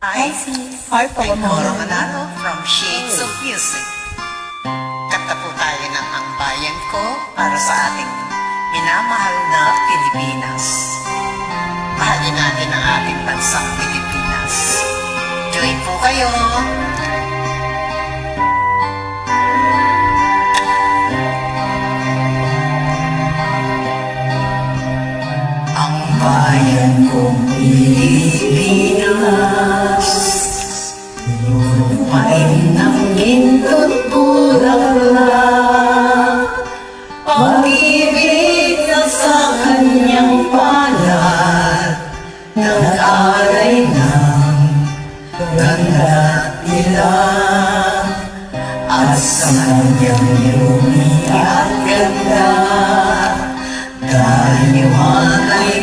Hi, Hi, I'm Noro Palamon. Manalo from Shades of Music. Kanta po tayo ng Ang Bayan Ko para sa ating minamahal na Pilipinas. Mahalin natin ang ating bansang Pilipinas. Join po kayo! Ang bayan kong Pilipinas, lumain ng gintod bulaklak, pag-ibig na sa kanyang palad, nag-alay ng ganda nila, at sa kanyang yumi at ganda, tayo ay